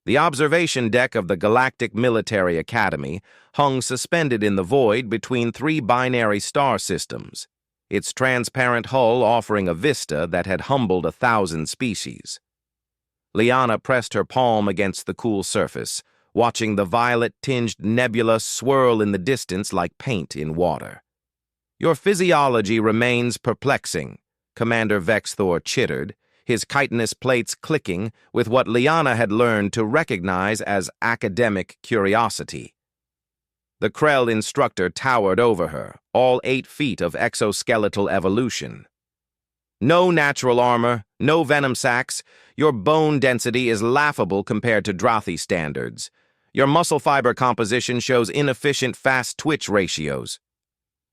The observation deck of the Galactic Military Academy hung suspended in the void between three binary star systems, its transparent hull offering a vista that had humbled 1,000 species. Liana pressed her palm against the cool surface, watching the violet-tinged nebula swirl in the distance like paint in water. "Your physiology remains perplexing," Commander Vexthor chittered, his chitinous plates clicking with what Liana had learned to recognize as academic curiosity. The Krell instructor towered over her, all 8 feet of exoskeletal evolution. "No natural armor, no venom sacs. Your bone density is laughable compared to Drothi standards. Your muscle fiber composition shows inefficient fast-twitch ratios."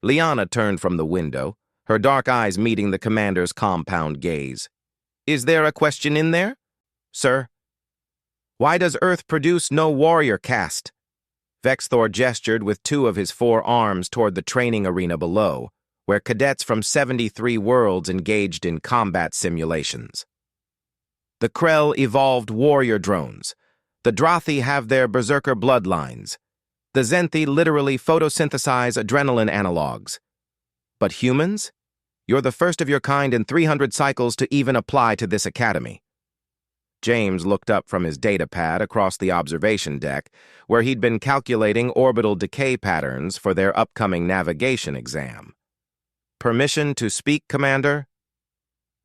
Liana turned from the window, her dark eyes meeting the commander's compound gaze. "Is there a question in there?" "Sir?" "Why does Earth produce no warrior caste?" Vexthor gestured with 2 of his 4 arms toward the training arena below, where cadets from 73 worlds engaged in combat simulations. "The Krell evolved warrior drones. The Drothi have their berserker bloodlines. The Zenthi literally photosynthesize adrenaline analogs. But humans? You're the first of your kind in 300 cycles to even apply to this academy." James looked up from his data pad across the observation deck, where he'd been calculating orbital decay patterns for their upcoming navigation exam. "Permission to speak, Commander?"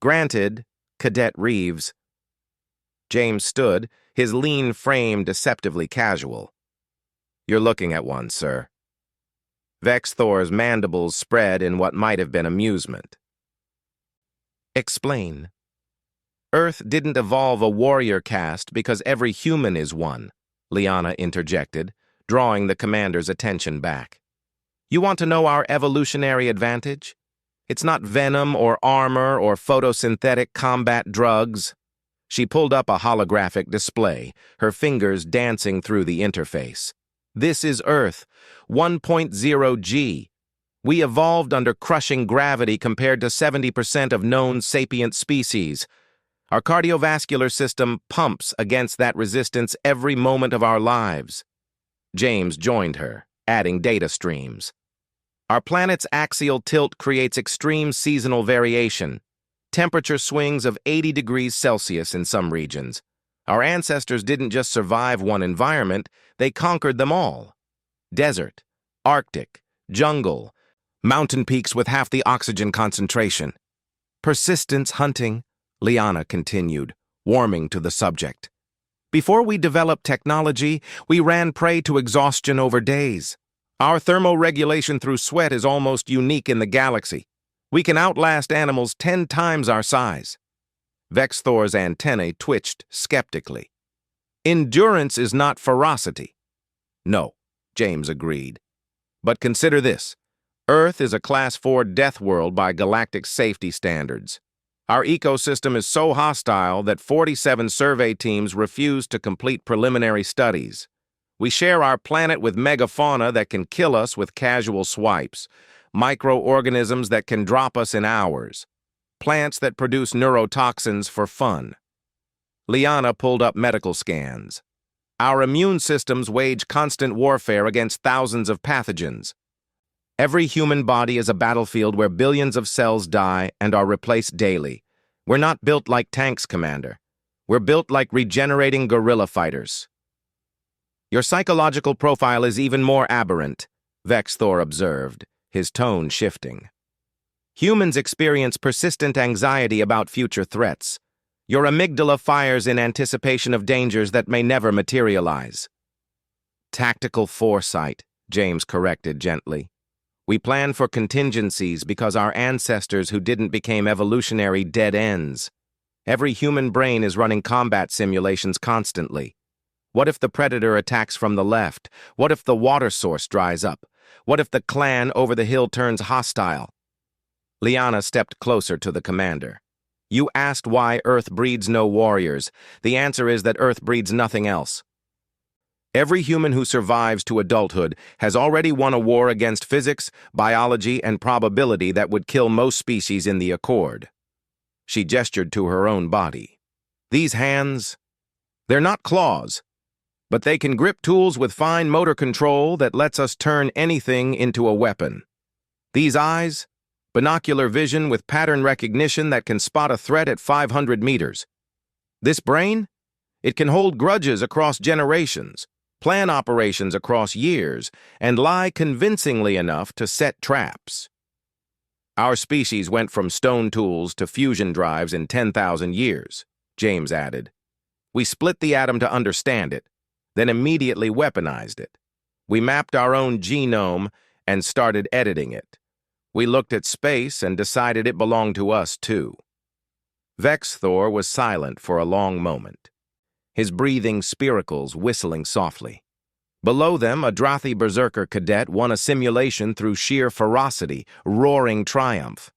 "Granted, Cadet Reeves." James stood, his lean frame deceptively casual. "You're looking at one, sir." Vexthor's mandibles spread in what might have been amusement. "Explain." "Earth didn't evolve a warrior caste because every human is one," Liana interjected, drawing the commander's attention back. "You want to know our evolutionary advantage? It's not venom or armor or photosynthetic combat drugs." She pulled up a holographic display, her fingers dancing through the interface. "This is Earth, 1.0 G. We evolved under crushing gravity compared to 70% of known sapient species. Our cardiovascular system pumps against that resistance every moment of our lives." James joined her, adding data streams. "Our planet's axial tilt creates extreme seasonal variation, temperature swings of 80 degrees Celsius in some regions. Our ancestors didn't just survive one environment, they conquered them all. Desert, Arctic, jungle, mountain peaks with half the oxygen concentration. Persistence hunting," Liana continued, warming to the subject. "Before we developed technology, we ran prey to exhaustion over days. Our thermoregulation through sweat is almost unique in the galaxy. We can outlast animals 10 times our size." Vexthor's antennae twitched skeptically. "Endurance is not ferocity." "No," James agreed. "But consider this. Earth is a Class 4 death world by galactic safety standards. Our ecosystem is so hostile that 47 survey teams refuse to complete preliminary studies. We share our planet with megafauna that can kill us with casual swipes, microorganisms that can drop us in hours, plants that produce neurotoxins for fun." Liana pulled up medical scans. "Our immune systems wage constant warfare against thousands of pathogens. Every human body is a battlefield where billions of cells die and are replaced daily. We're not built like tanks, Commander. We're built like regenerating guerrilla fighters." "Your psychological profile is even more aberrant," Vexthor observed, his tone shifting. "Humans experience persistent anxiety about future threats. Your amygdala fires in anticipation of dangers that may never materialize." "Tactical foresight," James corrected gently. "We plan for contingencies because our ancestors who didn't became evolutionary dead ends. Every human brain is running combat simulations constantly. What if the predator attacks from the left? What if the water source dries up? What if the clan over the hill turns hostile?" Liana stepped closer to the commander. "You asked why Earth breeds no warriors. The answer is that Earth breeds nothing else. Every human who survives to adulthood has already won a war against physics, biology, and probability that would kill most species in the Accord." She gestured to her own body. "These hands, they're not claws. but they can grip tools with fine motor control that lets us turn anything into a weapon. These eyes, binocular vision with pattern recognition that can spot a threat at 500 meters. This brain, it can hold grudges across generations, plan operations across years, and lie convincingly enough to set traps. Our species went from stone tools to fusion drives in 10,000 years, James added. We split the atom to understand it, then immediately weaponized it. We mapped our own genome and started editing it. We looked at space and decided it belonged to us, too. Vex Thor was silent for a long moment, his breathing spiracles whistling softly. Below them, a Drothi berserker cadet won a simulation through sheer ferocity, roaring triumph.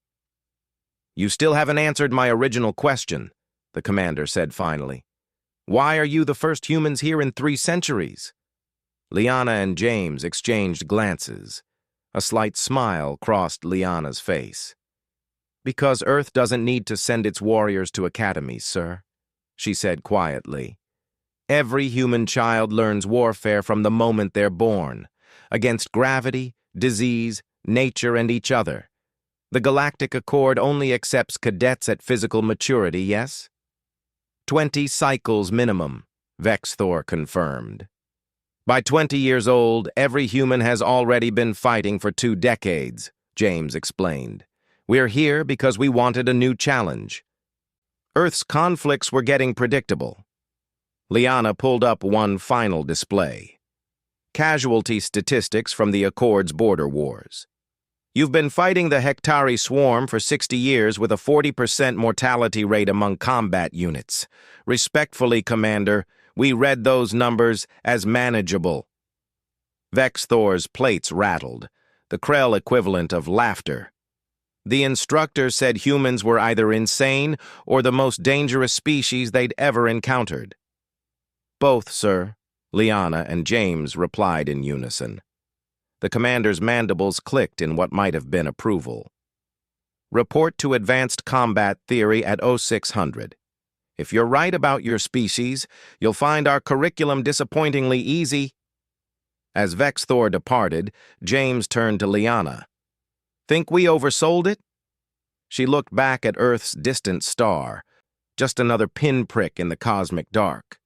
"You still haven't answered my original question," the commander said finally. "Why are you the first humans here in 3 centuries?" Liana and James exchanged glances. A slight smile crossed Liana's face. "Because Earth doesn't need to send its warriors to academies, sir," she said quietly. "Every human child learns warfare from the moment they're born, against gravity, disease, nature, and each other. The Galactic Accord only accepts cadets at physical maturity, yes?" 20 cycles minimum, Vex Thor confirmed. "By 20 years old, every human has already been fighting for 2 decades, James explained. "We're here because we wanted a new challenge. Earth's conflicts were getting predictable." Liana pulled up one final display. Casualty statistics from the Accord's border wars. "You've been fighting the Hectari swarm for 60 years with a 40% mortality rate among combat units. Respectfully, Commander, we read those numbers as manageable." Vex Thor's plates rattled, the Krell equivalent of laughter. The instructor said humans were either insane or the most dangerous species they'd ever encountered. "Both, sir," Liana and James replied in unison. The commander's mandibles clicked in what might have been approval. "Report to Advanced Combat Theory at 0600. If you're right about your species, you'll find our curriculum disappointingly easy." As Vex Thor departed, James turned to Liana. "Think we oversold it?" She looked back at Earth's distant star, just another pinprick in the cosmic dark.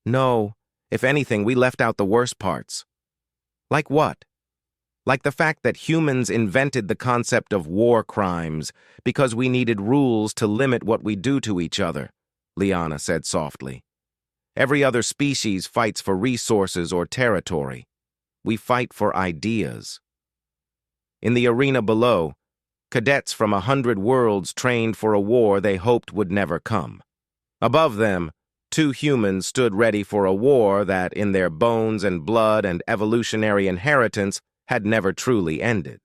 "No, if anything, we left out the worst parts." "Like what?" "Like the fact that humans invented the concept of war crimes because we needed rules to limit what we do to each other," Liana said softly. "Every other species fights for resources or territory. We fight for ideas." In the arena below, cadets from 100 worlds trained for a war they hoped would never come. Above them, 2 humans stood ready for a war that, in their bones and blood and evolutionary inheritance, had never truly ended.